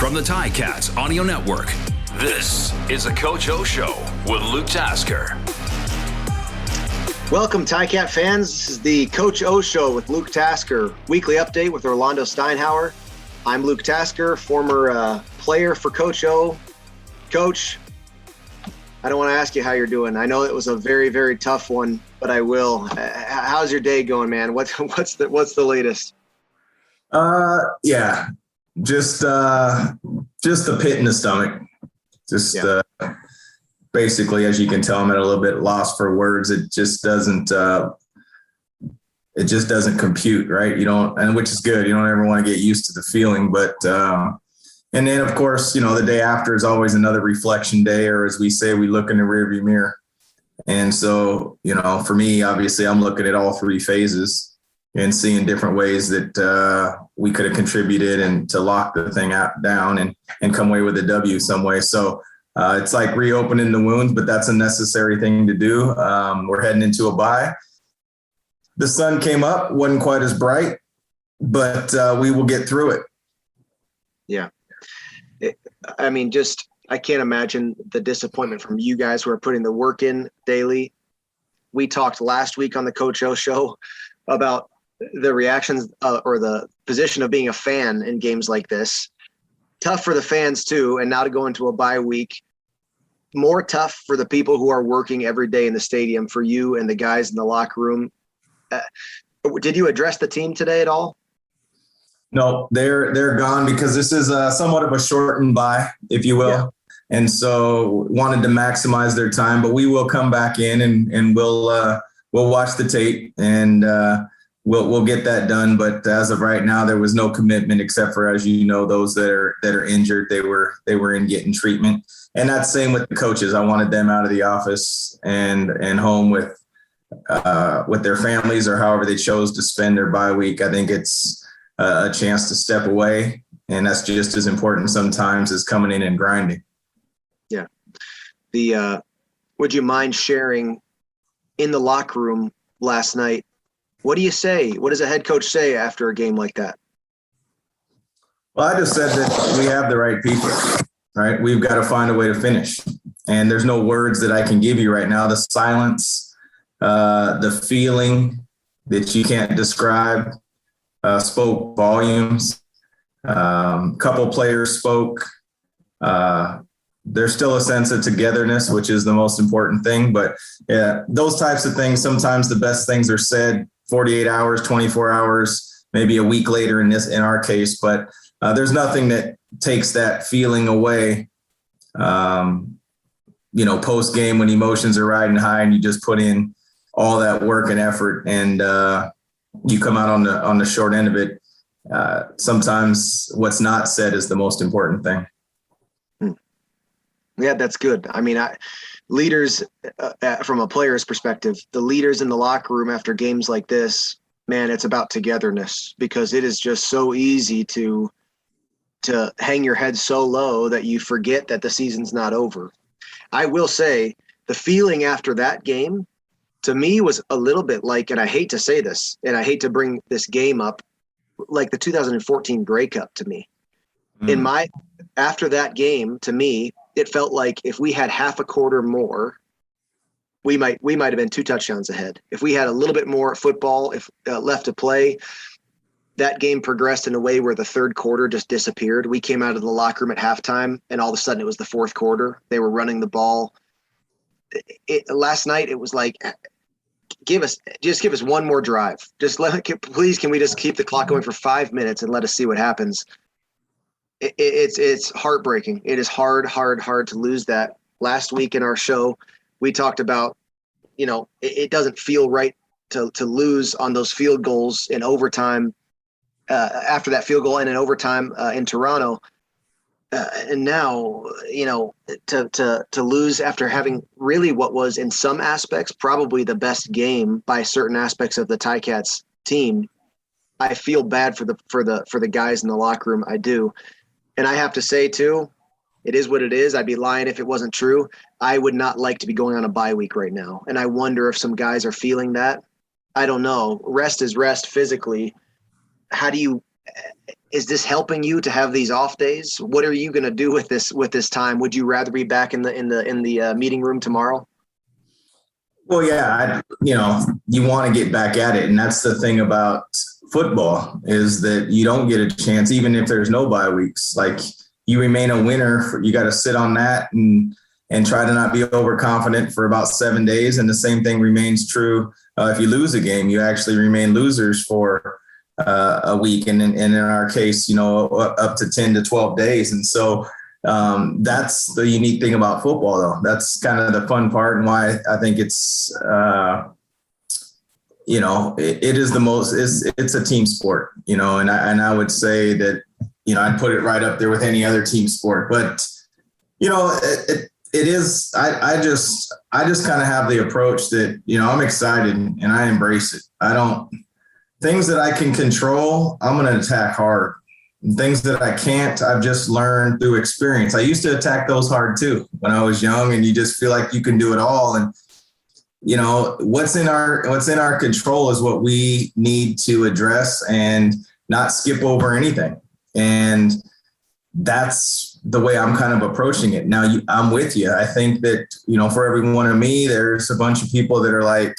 From the Ticats Audio Network, this is the Coach O Show with Luke Tasker. Welcome, Ticat fans. This is the Coach O Show with Luke Tasker, weekly update with Orlondo Steinauer. I'm Luke Tasker, former player for Coach O. Coach, I don't want to ask you how you're doing. I know it was a very, very tough one, but I will. How's your day going, man? What's the latest? Yeah, just a pit in the stomach. Basically, as you can tell, I'm at a little bit lost for words. It just doesn't compute, right? You don't, and which is good. You don't ever want to get used to the feeling, but and then of course, the day after is always another reflection day, or as we say, we look in the rearview mirror. And so, for me, obviously, I'm looking at all three phases and seeing different ways that we could have contributed and to lock the thing down and come away with a W some way. So it's like reopening the wounds, but that's a necessary thing to do. We're heading into a bye. The sun came up, wasn't quite as bright, but we will get through it. Yeah. I can't imagine the disappointment from you guys who are putting the work in daily. We talked last week on the Coach O Show about the reactions or the position of being a fan in games like this. Tough for the fans too, and now to go into a bye week. More tough for the people who are working every day in the stadium, for you and the guys in the locker room. Did you address the team today at all? No, they're gone because this is somewhat of a shortened bye, if you will. Yeah. And so wanted to maximize their time, but we will come back in and we'll watch the tape and we'll get that done. But as of right now, there was no commitment except for, as you know, those that are injured. They were in getting treatment, and that's same with the coaches. I wanted them out of the office and home with their families or however they chose to spend their bye week. I think it's a chance to step away, and that's just as important sometimes as coming in and grinding. Yeah. Would you mind sharing in the locker room last night? What do you say? What does a head coach say after a game like that? Well, I just said that we have the right people, right? We've got to find a way to finish. And there's no words that I can give you right now. The silence, the feeling that you can't describe spoke volumes. Couple players spoke. There's still a sense of togetherness, which is the most important thing. But yeah, those types of things, sometimes the best things are said 48 hours, 24 hours, maybe a week later in our case. But there's nothing that takes that feeling away, post game when emotions are riding high and you just put in all that work and effort and you come out on the short end of it. Sometimes what's not said is the most important thing. Yeah, that's good. I mean, leaders, from a player's perspective, the leaders in the locker room after games like this, man, it's about togetherness, because it is just so easy to hang your head so low that you forget that the season's not over. I will say the feeling after that game to me was a little bit like, and I hate to say this, and I hate to bring this game up, like the 2014 Grey Cup to me. After that game, to me, it felt like if we had half a quarter more, we might have been 2 touchdowns ahead. If we had a little bit more football left to play, that game progressed in a way where the third quarter just disappeared. We came out of the locker room at halftime, and all of a sudden it was the fourth quarter. They were running the ball. Last night it was like, give us one more drive. Please, can we just keep the clock going for 5 minutes and let us see what happens? It's heartbreaking. It is hard to lose that. Last week in our show, we talked about, it doesn't feel right to lose on those field goals in overtime, after that field goal and in overtime in Toronto. And now, to lose after having really what was in some aspects probably the best game by certain aspects of the Ticats team, I feel bad for the guys in the locker room. I do. And I have to say, too, it is what it is. I'd be lying if it wasn't true. I would not like to be going on a bye week right now. And I wonder if some guys are feeling that. I don't know. Rest is rest physically. How do you is this helping you to have these off days? What are you going to do with this time? Would you rather be back in the meeting room tomorrow? Well, yeah, you want to get back at it. And that's the thing about football is that you don't get a chance, even if there's no bye weeks. Like, you remain a winner. You got to sit on that and try to not be overconfident for about 7 days. And the same thing remains true if you lose a game. You actually remain losers for a week. And in our case, up to 10 to 12 days. And so that's the unique thing about football, though. That's kind of the fun part, and why I think it's, it is the most, it's a team sport, and I would say that, I'd put it right up there with any other team sport, but, it is, I just kind of have the approach that, I'm excited and I embrace it. Things that I can control, I'm going to attack hard. And things that I can't, I've just learned through experience. I used to attack those hard too when I was young, and you just feel like you can do it all. And, what's in our control is what we need to address and not skip over anything. And that's the way I'm kind of approaching it. Now, I'm with you. I think that, for every one of me, there's a bunch of people that are like,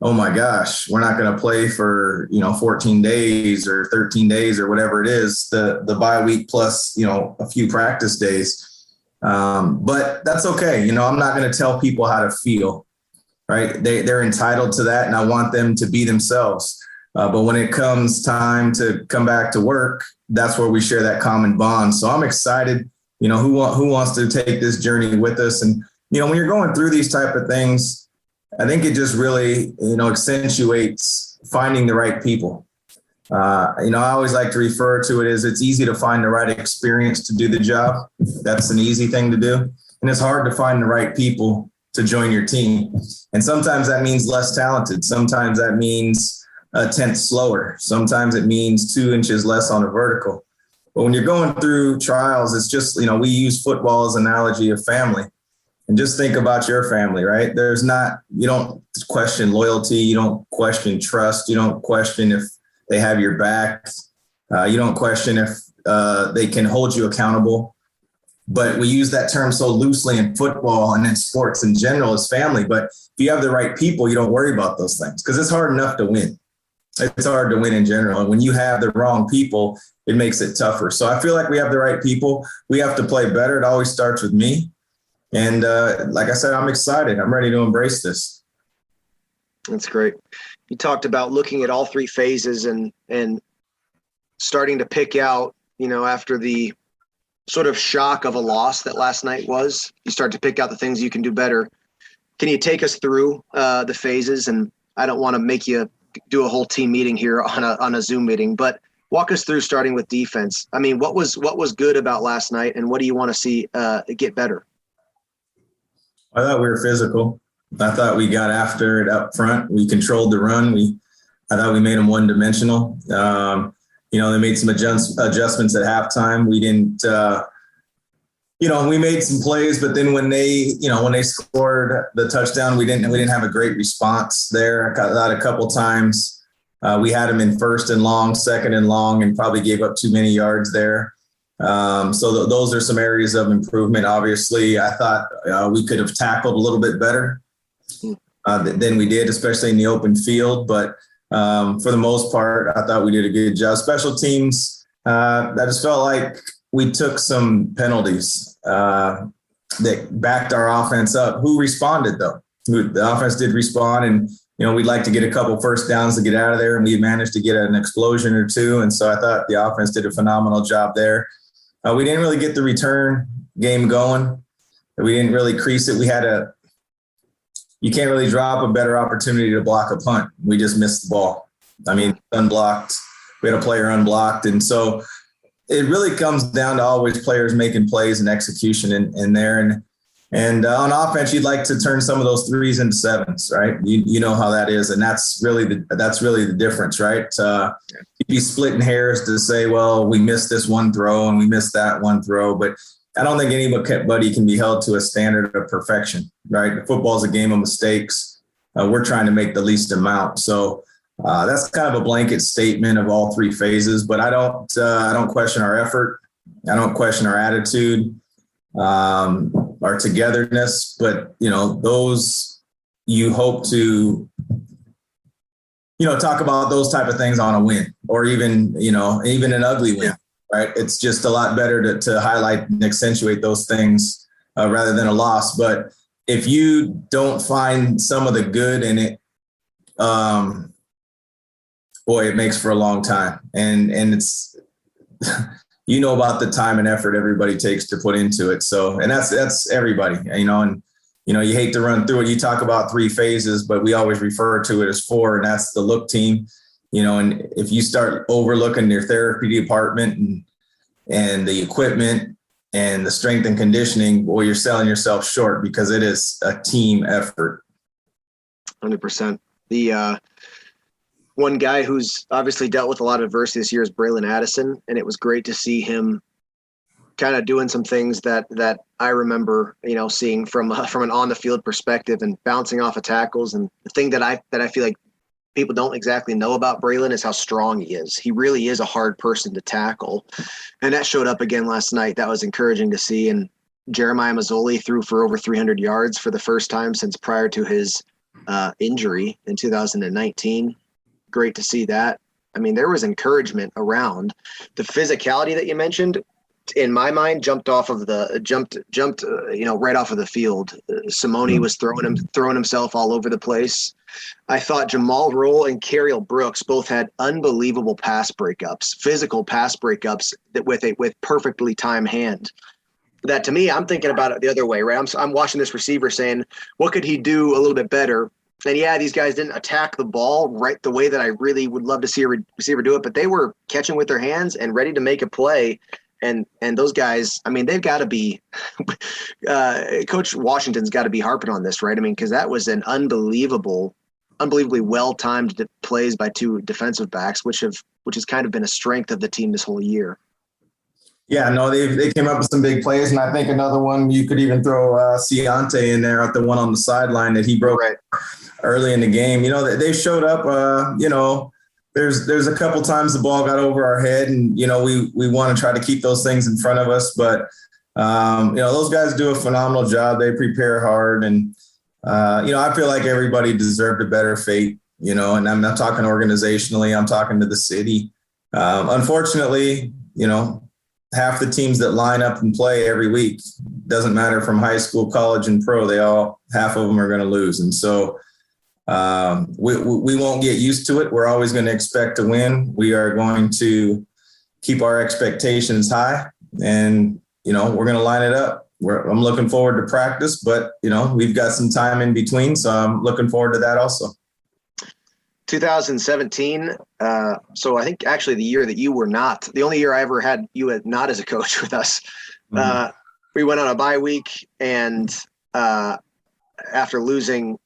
oh my gosh, we're not going to play for, 14 days or 13 days or whatever it is, the bye week plus, a few practice days. But that's okay. I'm not going to tell people how to feel, right? They're entitled to that, and I want them to be themselves. But when it comes time to come back to work, that's where we share that common bond. So I'm excited, who wants to take this journey with us. And, when you're going through these type of things, I think it just really, accentuates finding the right people. I always like to refer to it as it's easy to find the right experience to do the job. That's an easy thing to do. And it's hard to find the right people to join your team. And sometimes that means less talented. Sometimes that means a tenth slower. Sometimes it means 2 inches less on a vertical. But when you're going through trials, it's just, we use football as an analogy of family. And just think about your family, right? You don't question loyalty. You don't question trust. You don't question if they have your back. You don't question if they can hold you accountable. But we use that term so loosely in football and in sports in general as family. But if you have the right people, you don't worry about those things, because it's hard enough to win. It's hard to win in general. And when you have the wrong people, it makes it tougher. So I feel like we have the right people. We have to play better. It always starts with me. And like I said, I'm excited. I'm ready to embrace this. That's great. You talked about looking at all three phases and starting to pick out, after the sort of shock of a loss that last night was, you start to pick out the things you can do better. Can you take us through the phases? And I don't want to make you do a whole team meeting here on a Zoom meeting, but walk us through, starting with defense. I mean, what was good about last night, and what do you want to see get better? I thought we were physical. I thought we got after it up front. We controlled the run. I thought we made them one-dimensional. They made some adjustments at halftime. We didn't, we made some plays, but then when they scored the touchdown, we didn't have a great response there. I got that a couple times. We had them in 1st and long, 2nd and long, and probably gave up too many yards there. So those are some areas of improvement. Obviously, I thought we could have tackled a little bit better than we did, especially in the open field. But for the most part, I thought we did a good job. Special teams, I just felt like we took some penalties that backed our offense up. Who responded, though? The offense did respond, and we'd like to get a couple first downs to get out of there, and we managed to get an explosion or two. And so I thought the offense did a phenomenal job there. We didn't really get the return game going. We didn't really crease it. You can't really drop a better opportunity to block a punt. We just missed the ball. I mean, unblocked. We had a player unblocked. And so it really comes down to always players making plays and execution in there. And on offense, you'd like to turn some of those 3s into 7s, right? You know how that is. And that's really the difference, right? You'd be splitting hairs to say, well, we missed this one throw and we missed that one throw. But I don't think anybody can be held to a standard of perfection, right? Football is a game of mistakes. We're trying to make the least amount. So That's kind of a blanket statement of all three phases, but I don't question our effort. I don't question our attitude, our togetherness, but those you hope to, talk about those type of things on a win or even an ugly win, right? It's just a lot better to highlight and accentuate those things rather than a loss. But if you don't find some of the good in it, boy, it makes for a long time. And it's, about the time and effort everybody takes to put into it. So, and that's everybody, and, you hate to run through it. You talk about three phases, but we always refer to it as four, and that's the look team, and if you start overlooking your therapy department and the equipment and the strength and conditioning, boy, you're selling yourself short because it is a team effort. 100%. The one guy who's obviously dealt with a lot of adversity this year is Braylon Addison, and it was great to see him kind of doing some things that I remember, seeing from an on the field perspective and bouncing off of tackles. And the thing that I feel like people don't exactly know about Braylon is how strong he is. He really is a hard person to tackle, and that showed up again last night. That was encouraging to see. And Jeremiah Mazzoli threw for over 300 yards for the first time since prior to his injury in 2019. Great to see that. I mean, there was encouragement around the physicality that you mentioned. In my mind, jumped right off of the field. Simone was throwing himself all over the place. I thought Jamal Roll and Cariel Brooks both had unbelievable pass breakups, physical pass breakups that with perfectly timed hand. That to me, I'm thinking about it the other way, right? I'm watching this receiver saying, what could he do a little bit better? And yeah, these guys didn't attack the ball right the way that I really would love to see a receiver do it, but they were catching with their hands and ready to make a play. And those guys, I mean, they've got to be Coach Washington's got to be harping on this, right? I mean, because that was an unbelievably well-timed plays by two defensive backs, which has kind of been a strength of the team this whole year. Yeah, no, they came up with some big plays, and I think another one you could even throw Ciante in there at the one on the sideline that he broke early in the game. They showed up. There's a couple times the ball got over our head, and we want to try to keep those things in front of us. But those guys do a phenomenal job. They prepare hard, and I feel like everybody deserved a better fate. And I'm not talking organizationally. I'm talking to the city. Unfortunately, half the teams that line up and play every week, doesn't matter from high school, college, and pro, half of them are going to lose. And so we won't get used to it. We're always going to expect to win. We are going to keep our expectations high, and, we're going to line it up. I'm looking forward to practice, but, we've got some time in between. So I'm looking forward to that also. 2017. So I think actually the year that you were not, the only year I ever had you not as a coach with us. Mm-hmm. We went on a bye week, and after losing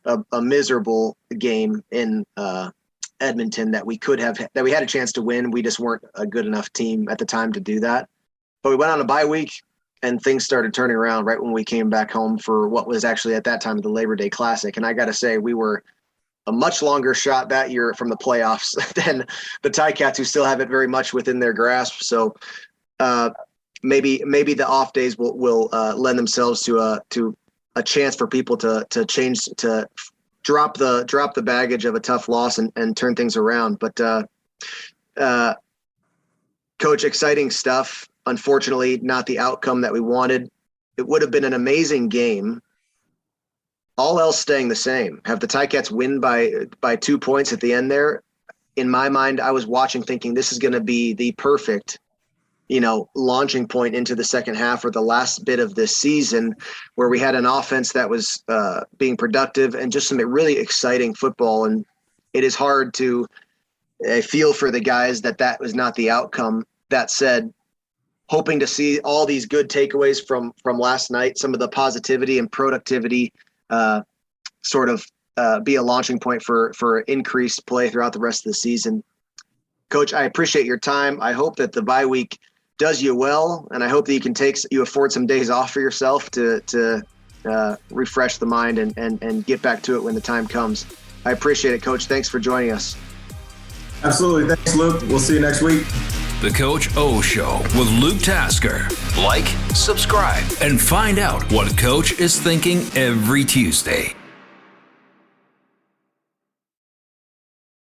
a miserable game in Edmonton that we had a chance to win, we just weren't a good enough team at the time to do that. But we went on a bye week, and things started turning around right when we came back home for what was actually at that time the Labor Day Classic. And I got to say, we were a much longer shot that year from the playoffs than the Ticats, who still have it very much within their grasp. So maybe the off days will lend themselves to a chance for people to change, to drop the baggage of a tough loss and turn things around. But Coach, exciting stuff. Unfortunately, not the outcome that we wanted. It would have been an amazing game. All else staying the same. Have the Ticats win by 2 points at the end there? In my mind, I was watching thinking this is going to be the perfect, launching point into the second half or the last bit of this season, where we had an offense that was being productive and just some really exciting football. And it is hard to feel for the guys that was not the outcome. That said, hoping to see all these good takeaways from last night, some of the positivity and productivity be a launching point for increased play throughout the rest of the season. Coach, I appreciate your time. I hope that the bye week does you well, and I hope that you afford some days off for yourself to refresh the mind and get back to it when the time comes. I appreciate it, Coach. Thanks for joining us. Absolutely. Thanks, Luke. We'll see you next week. The Coach O Show with Luke Tasker. Like, subscribe, and find out what Coach is thinking every Tuesday.